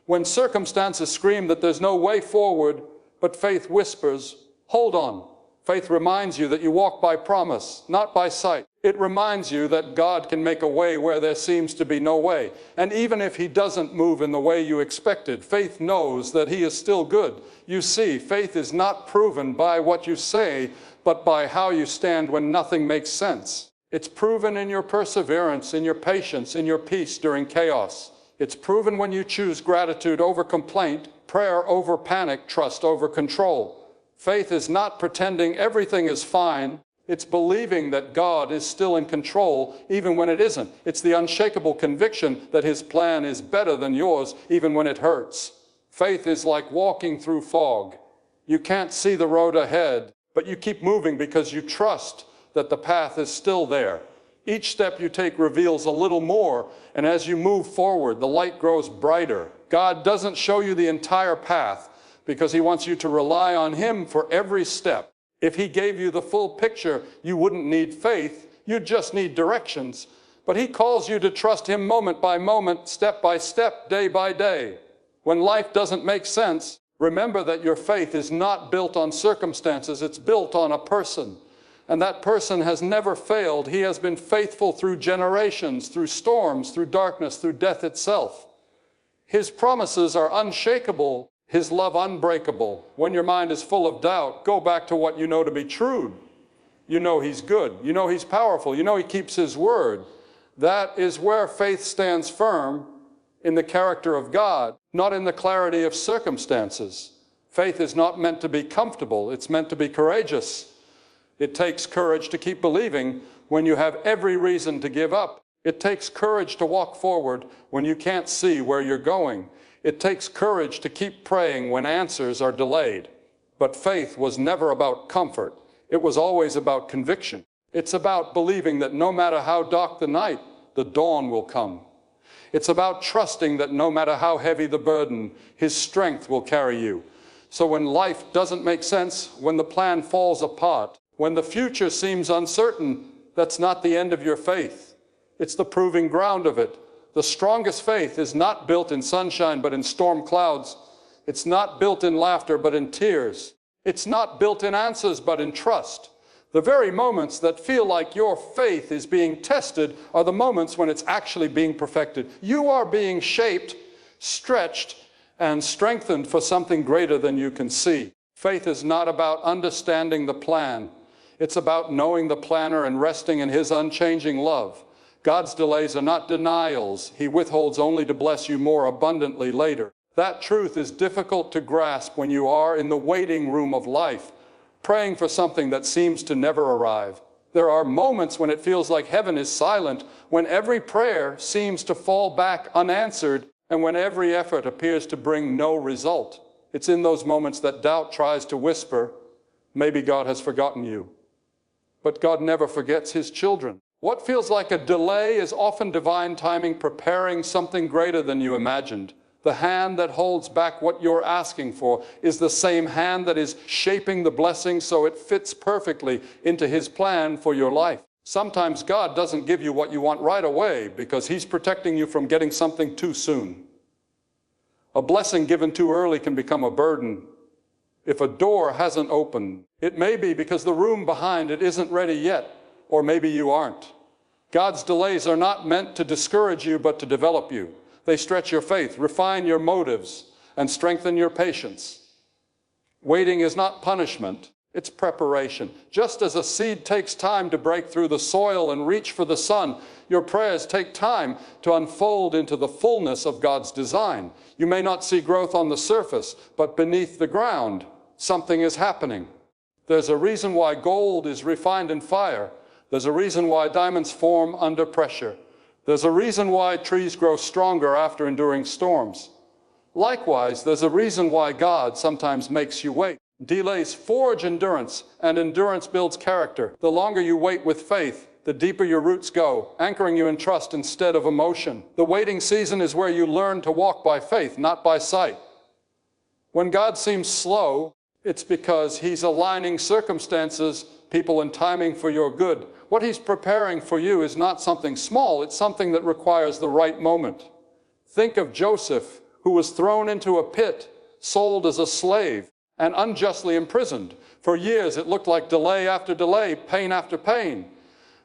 when circumstances scream that there's no way forward, but faith whispers, hold on. Faith reminds you that you walk by promise, not by sight. It reminds you that God can make a way where there seems to be no way. And even if he doesn't move in the way you expected, faith knows that he is still good. You see, faith is not proven by what you say, but by how you stand when nothing makes sense. It's proven in your perseverance, in your patience, in your peace during chaos. It's proven when you choose gratitude over complaint, prayer over panic, trust over control. Faith is not pretending everything is fine. It's believing that God is still in control even when it isn't. It's the unshakable conviction that his plan is better than yours even when it hurts. Faith is like walking through fog. You can't see the road ahead, but you keep moving because you trust that the path is still there. Each step you take reveals a little more, and as you move forward, the light grows brighter. God doesn't show you the entire path because he wants you to rely on him for every step. If he gave you the full picture, you wouldn't need faith, you'd just need directions. But he calls you to trust him moment by moment, step by step, day by day. When life doesn't make sense, remember that your faith is not built on circumstances, it's built on a person. And that person has never failed. He has been faithful through generations, through storms, through darkness, through death itself. His promises are unshakable, his love unbreakable. When your mind is full of doubt, go back to what you know to be true. You know he's good. You know he's powerful. You know he keeps his word. That is where faith stands firm, in the character of God, not in the clarity of circumstances. Faith is not meant to be comfortable. It's meant to be courageous. It takes courage to keep believing when you have every reason to give up. It takes courage to walk forward when you can't see where you're going. It takes courage to keep praying when answers are delayed. But faith was never about comfort. It was always about conviction. It's about believing that no matter how dark the night, the dawn will come. It's about trusting that no matter how heavy the burden, his strength will carry you. So when life doesn't make sense, when the plan falls apart, when the future seems uncertain, that's not the end of your faith. It's the proving ground of it. The strongest faith is not built in sunshine, but in storm clouds. It's not built in laughter, but in tears. It's not built in answers, but in trust. The very moments that feel like your faith is being tested are the moments when it's actually being perfected. You are being shaped, stretched, and strengthened for something greater than you can see. Faith is not about understanding the plan. It's about knowing the planner and resting in his unchanging love. God's delays are not denials. He withholds only to bless you more abundantly later. That truth is difficult to grasp when you are in the waiting room of life, praying for something that seems to never arrive. There are moments when it feels like heaven is silent, when every prayer seems to fall back unanswered, and when every effort appears to bring no result. It's in those moments that doubt tries to whisper, maybe God has forgotten you. But God never forgets his children. What feels like a delay is often divine timing preparing something greater than you imagined. The hand that holds back what you're asking for is the same hand that is shaping the blessing so it fits perfectly into his plan for your life. Sometimes God doesn't give you what you want right away because he's protecting you from getting something too soon. A blessing given too early can become a burden. If a door hasn't opened, it may be because the room behind it isn't ready yet, or maybe you aren't. God's delays are not meant to discourage you, but to develop you. They stretch your faith, refine your motives, and strengthen your patience. Waiting is not punishment, it's preparation. Just as a seed takes time to break through the soil and reach for the sun, your prayers take time to unfold into the fullness of God's design. You may not see growth on the surface, but beneath the ground, something is happening. There's a reason why gold is refined in fire. There's a reason why diamonds form under pressure. There's a reason why trees grow stronger after enduring storms. Likewise, there's a reason why God sometimes makes you wait. Delays forge endurance, and endurance builds character. The longer you wait with faith, the deeper your roots go, anchoring you in trust instead of emotion. The waiting season is where you learn to walk by faith, not by sight. When God seems slow, it's because He's aligning circumstances, people, and timing for your good. What He's preparing for you is not something small, it's something that requires the right moment. Think of Joseph, who was thrown into a pit, sold as a slave, and unjustly imprisoned. For years it looked like delay after delay, pain after pain.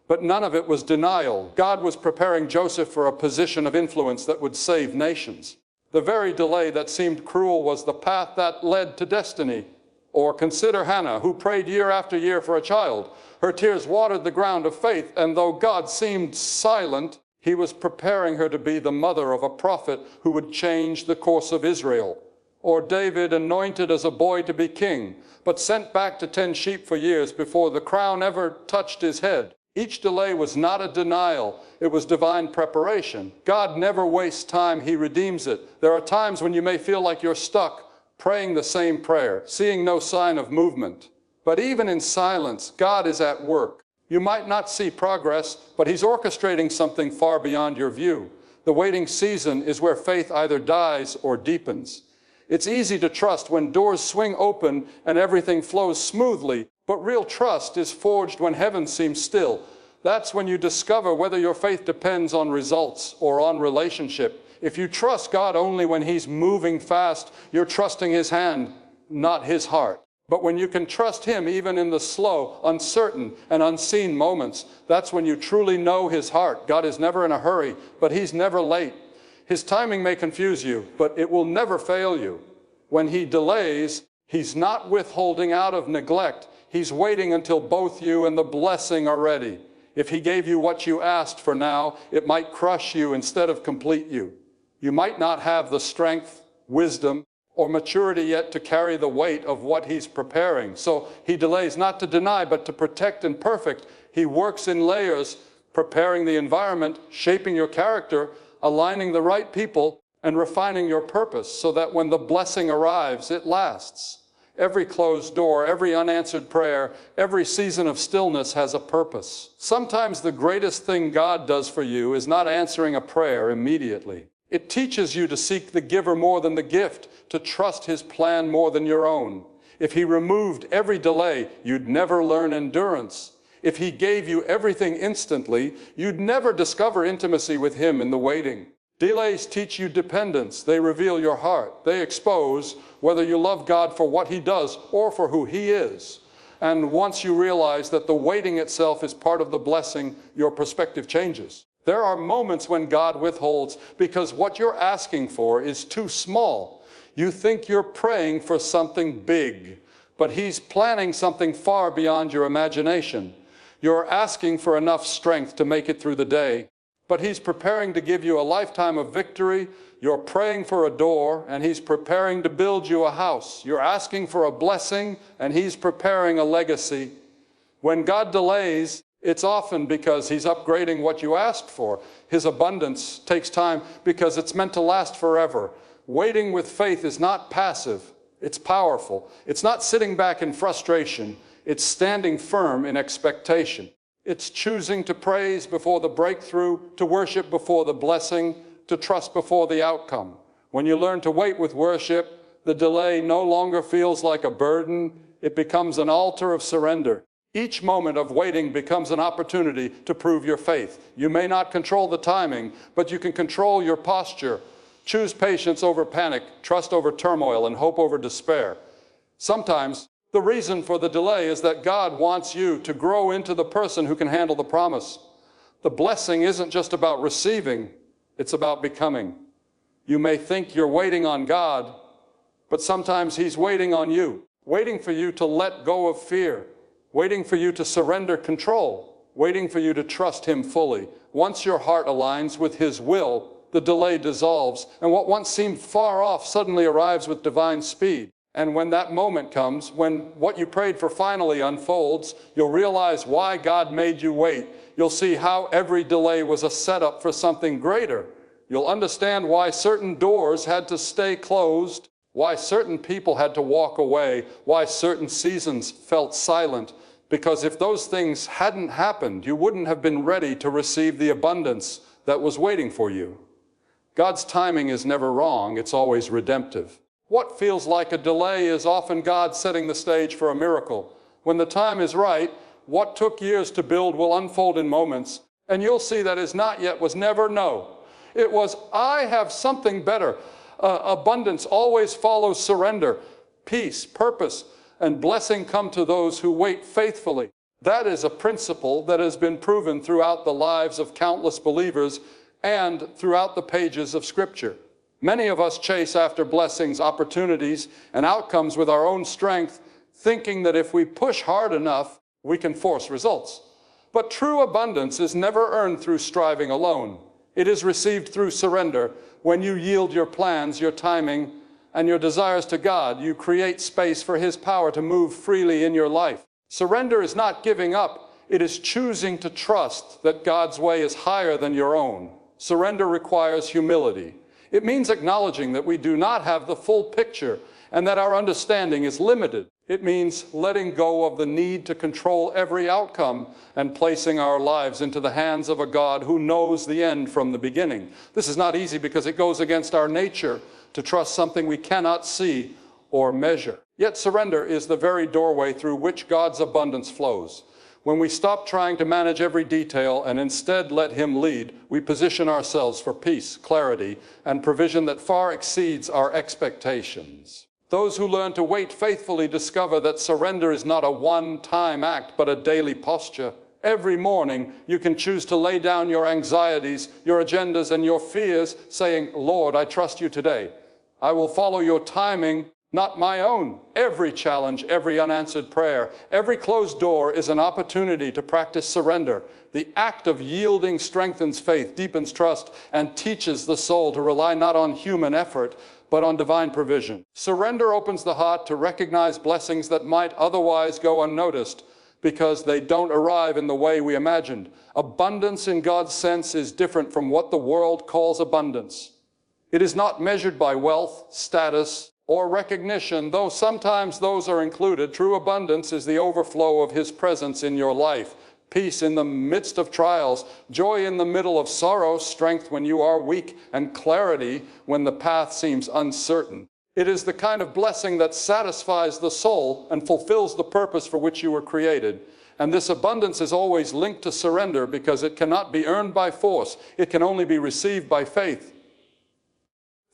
But none of it was denial. God was preparing Joseph for a position of influence that would save nations. The very delay that seemed cruel was the path that led to destiny. Or consider Hannah, who prayed year after year for a child. Her tears watered the ground of faith, and though God seemed silent, He was preparing her to be the mother of a prophet who would change the course of Israel. Or David, anointed as a boy to be king, but sent back to tend sheep for years before the crown ever touched his head. Each delay was not a denial, it was divine preparation. God never wastes time, He redeems it. There are times when you may feel like you're stuck, praying the same prayer, seeing no sign of movement. But even in silence, God is at work. You might not see progress, but He's orchestrating something far beyond your view. The waiting season is where faith either dies or deepens. It's easy to trust when doors swing open and everything flows smoothly, but real trust is forged when heaven seems still. That's when you discover whether your faith depends on results or on relationship. If you trust God only when He's moving fast, you're trusting His hand, not His heart. But when you can trust Him even in the slow, uncertain, and unseen moments, that's when you truly know His heart. God is never in a hurry, but He's never late. His timing may confuse you, but it will never fail you. When He delays, He's not withholding out of neglect. He's waiting until both you and the blessing are ready. If He gave you what you asked for now, it might crush you instead of complete you. You might not have the strength, wisdom, or maturity yet to carry the weight of what He's preparing. So He delays not to deny, but to protect and perfect. He works in layers, preparing the environment, shaping your character, aligning the right people, and refining your purpose so that when the blessing arrives, it lasts. Every closed door, every unanswered prayer, every season of stillness has a purpose. Sometimes the greatest thing God does for you is not answering a prayer immediately. It teaches you to seek the giver more than the gift, to trust His plan more than your own. If He removed every delay, you'd never learn endurance. If He gave you everything instantly, you'd never discover intimacy with Him in the waiting. Delays teach you dependence. They reveal your heart. They expose whether you love God for what He does or for who He is. And once you realize that the waiting itself is part of the blessing, your perspective changes. There are moments when God withholds because what you're asking for is too small. You think you're praying for something big, but He's planning something far beyond your imagination. You're asking for enough strength to make it through the day, but He's preparing to give you a lifetime of victory. You're praying for a door, and He's preparing to build you a house. You're asking for a blessing, and He's preparing a legacy. When God delays, it's often because He's upgrading what you asked for. His abundance takes time because it's meant to last forever. Waiting with faith is not passive, it's powerful. It's not sitting back in frustration, it's standing firm in expectation. It's choosing to praise before the breakthrough, to worship before the blessing, to trust before the outcome. When you learn to wait with worship, the delay no longer feels like a burden, it becomes an altar of surrender. Each moment of waiting becomes an opportunity to prove your faith. You may not control the timing, but you can control your posture. Choose patience over panic, trust over turmoil, and hope over despair. Sometimes the reason for the delay is that God wants you to grow into the person who can handle the promise. The blessing isn't just about receiving, it's about becoming. You may think you're waiting on God, but sometimes He's waiting on you, waiting for you to let go of fear, waiting for you to surrender control, waiting for you to trust Him fully. Once your heart aligns with His will, the delay dissolves, and what once seemed far off suddenly arrives with divine speed. And when that moment comes, when what you prayed for finally unfolds, you'll realize why God made you wait. You'll see how every delay was a setup for something greater. You'll understand why certain doors had to stay closed, why certain people had to walk away, why certain seasons felt silent, Because if those things hadn't happened, you wouldn't have been ready to receive the abundance that was waiting for you. God's timing is never wrong, it's always redemptive. What feels like a delay is often God setting the stage for a miracle. When the time is right, what took years to build will unfold in moments, and you'll see that is not yet was never no. It was, I have something better. Abundance always follows surrender. Peace, purpose, and blessing come to those who wait faithfully. That is a principle that has been proven throughout the lives of countless believers and throughout the pages of Scripture. Many of us chase after blessings, opportunities, and outcomes with our own strength, thinking that if we push hard enough, we can force results. But true abundance is never earned through striving alone. It is received through surrender. When you yield your plans, your timing, and your desires to God, you create space for His power to move freely in your life. Surrender is not giving up. It is choosing to trust that God's way is higher than your own. Surrender requires humility. It means acknowledging that we do not have the full picture and that our understanding is limited. It means letting go of the need to control every outcome and placing our lives into the hands of a God who knows the end from the beginning. This is not easy because it goes against our nature to trust something we cannot see or measure. Yet surrender is the very doorway through which God's abundance flows. When we stop trying to manage every detail and instead let Him lead, we position ourselves for peace, clarity, and provision that far exceeds our expectations. Those who learn to wait faithfully discover that surrender is not a one-time act, but a daily posture. Every morning, you can choose to lay down your anxieties, your agendas, and your fears, saying, Lord, I trust you today. I will follow your timing, not my own. Every challenge, every unanswered prayer, every closed door is an opportunity to practice surrender. The act of yielding strengthens faith, deepens trust, and teaches the soul to rely not on human effort, but on divine provision. Surrender opens the heart to recognize blessings that might otherwise go unnoticed because they don't arrive in the way we imagined. Abundance in God's sense is different from what the world calls abundance. It is not measured by wealth, status, or recognition, though sometimes those are included. True abundance is the overflow of His presence in your life. Peace in the midst of trials, joy in the middle of sorrow, strength when you are weak, and clarity when the path seems uncertain. It is the kind of blessing that satisfies the soul and fulfills the purpose for which you were created. And this abundance is always linked to surrender because it cannot be earned by force. It can only be received by faith.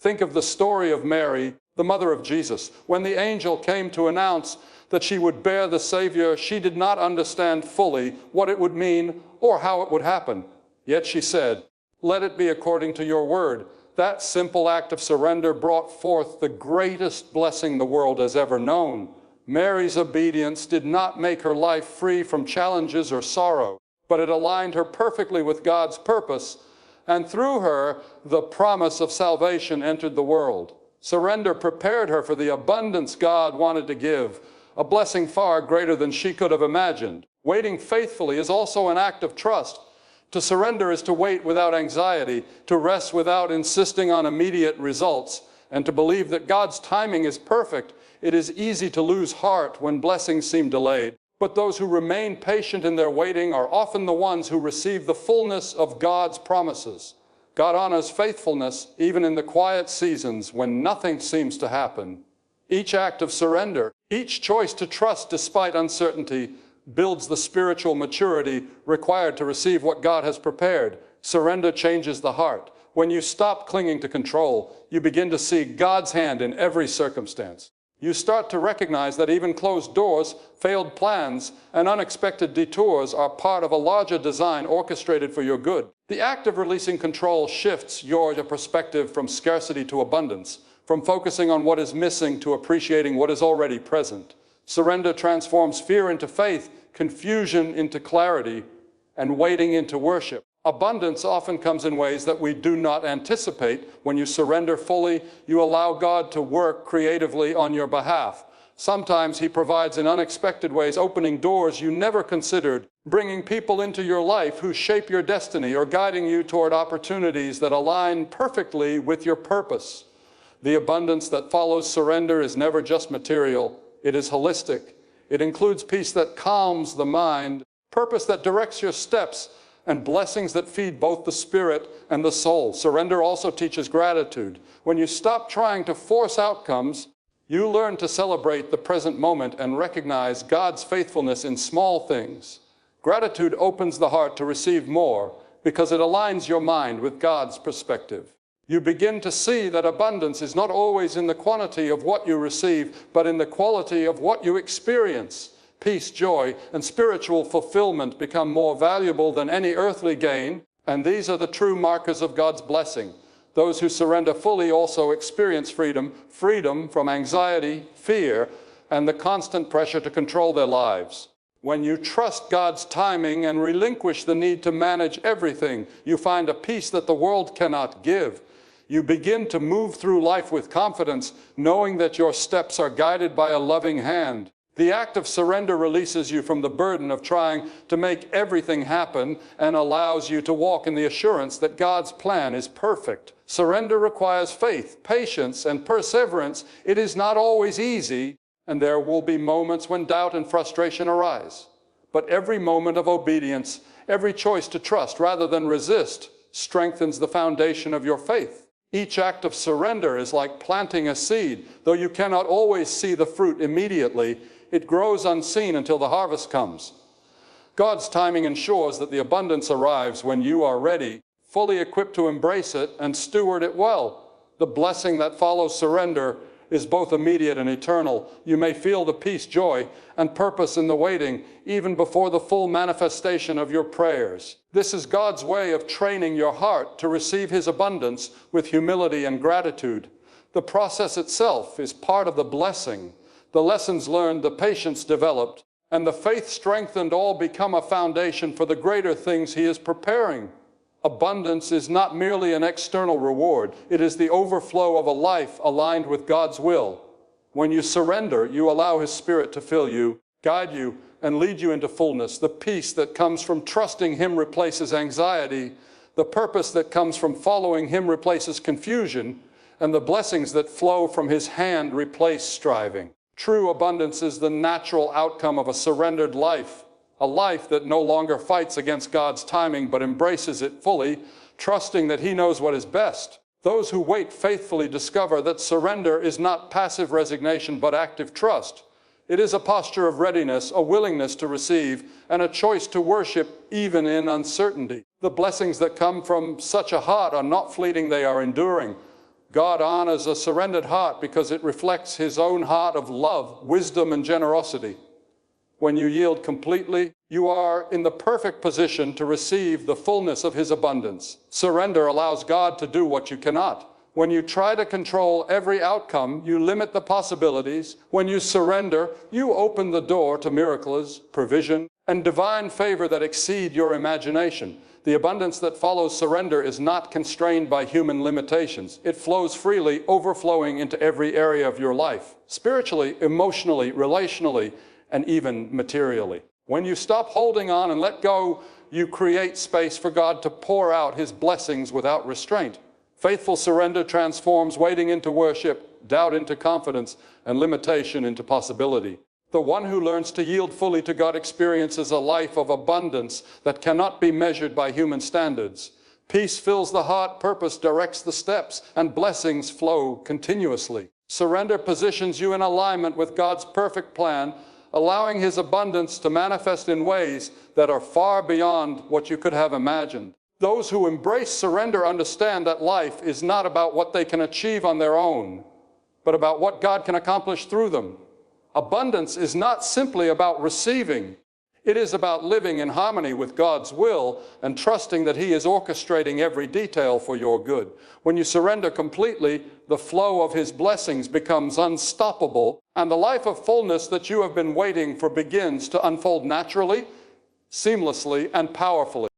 Think of the story of Mary, the mother of Jesus. When the angel came to announce that she would bear the Savior, she did not understand fully what it would mean or how it would happen. Yet she said, "Let it be according to your word." That simple act of surrender brought forth the greatest blessing the world has ever known. Mary's obedience did not make her life free from challenges or sorrow, but it aligned her perfectly with God's purpose, and through her, the promise of salvation entered the world. Surrender prepared her for the abundance God wanted to give, a blessing far greater than she could have imagined. Waiting faithfully is also an act of trust. To surrender is to wait without anxiety, to rest without insisting on immediate results, and to believe that God's timing is perfect. It is easy to lose heart when blessings seem delayed, but those who remain patient in their waiting are often the ones who receive the fullness of God's promises. God honors faithfulness even in the quiet seasons when nothing seems to happen. Each act of surrender, each choice to trust despite uncertainty, builds the spiritual maturity required to receive what God has prepared. Surrender changes the heart. When you stop clinging to control, you begin to see God's hand in every circumstance. You start to recognize that even closed doors, failed plans, and unexpected detours are part of a larger design orchestrated for your good. The act of releasing control shifts your perspective from scarcity to abundance, from focusing on what is missing to appreciating what is already present. Surrender transforms fear into faith, confusion into clarity, and waiting into worship. Abundance often comes in ways that we do not anticipate. When you surrender fully, you allow God to work creatively on your behalf. Sometimes He provides in unexpected ways, opening doors you never considered, bringing people into your life who shape your destiny or guiding you toward opportunities that align perfectly with your purpose. The abundance that follows surrender is never just material. It is holistic. It includes peace that calms the mind, purpose that directs your steps, and blessings that feed both the spirit and the soul. Surrender also teaches gratitude. When you stop trying to force outcomes, you learn to celebrate the present moment and recognize God's faithfulness in small things. Gratitude opens the heart to receive more because it aligns your mind with God's perspective. You begin to see that abundance is not always in the quantity of what you receive, but in the quality of what you experience. Peace, joy, and spiritual fulfillment become more valuable than any earthly gain, and these are the true markers of God's blessing. Those who surrender fully also experience freedom from anxiety, fear, and the constant pressure to control their lives. When you trust God's timing and relinquish the need to manage everything, you find a peace that the world cannot give. You begin to move through life with confidence, knowing that your steps are guided by a loving hand. The act of surrender releases you from the burden of trying to make everything happen and allows you to walk in the assurance that God's plan is perfect. Surrender requires faith, patience, and perseverance. It is not always easy, and there will be moments when doubt and frustration arise. But every moment of obedience, every choice to trust rather than resist, strengthens the foundation of your faith. Each act of surrender is like planting a seed. Though you cannot always see the fruit immediately, it grows unseen until the harvest comes. God's timing ensures that the abundance arrives when you are ready, fully equipped to embrace it and steward it well. The blessing that follows surrender is both immediate and eternal. You may feel the peace, joy, and purpose in the waiting, even before the full manifestation of your prayers. This is God's way of training your heart to receive His abundance with humility and gratitude. The process itself is part of the blessing. The lessons learned, the patience developed, and the faith strengthened all become a foundation for the greater things He is preparing. Abundance is not merely an external reward. It is the overflow of a life aligned with God's will. When you surrender, you allow His Spirit to fill you, guide you, and lead you into fullness. The peace that comes from trusting Him replaces anxiety. The purpose that comes from following Him replaces confusion. And the blessings that flow from His hand replace striving. True abundance is the natural outcome of a surrendered life, a life that no longer fights against God's timing but embraces it fully, trusting that He knows what is best. Those who wait faithfully discover that surrender is not passive resignation but active trust. It is a posture of readiness, a willingness to receive, and a choice to worship even in uncertainty. The blessings that come from such a heart are not fleeting, they are enduring. God honors a surrendered heart because it reflects His own heart of love, wisdom, and generosity. When you yield completely, you are in the perfect position to receive the fullness of His abundance. Surrender allows God to do what you cannot. When you try to control every outcome, you limit the possibilities. When you surrender, you open the door to miracles, provision, and divine favor that exceed your imagination. The abundance that follows surrender is not constrained by human limitations. It flows freely, overflowing into every area of your life, spiritually, emotionally, relationally, and even materially. When you stop holding on and let go, you create space for God to pour out His blessings without restraint. Faithful surrender transforms waiting into worship, doubt into confidence, and limitation into possibility. The one who learns to yield fully to God experiences a life of abundance that cannot be measured by human standards. Peace fills the heart, purpose directs the steps, and blessings flow continuously. Surrender positions you in alignment with God's perfect plan, allowing His abundance to manifest in ways that are far beyond what you could have imagined. Those who embrace surrender understand that life is not about what they can achieve on their own, but about what God can accomplish through them. Abundance is not simply about receiving. It is about living in harmony with God's will and trusting that He is orchestrating every detail for your good. When you surrender completely, the flow of His blessings becomes unstoppable, and the life of fullness that you have been waiting for begins to unfold naturally, seamlessly, and powerfully.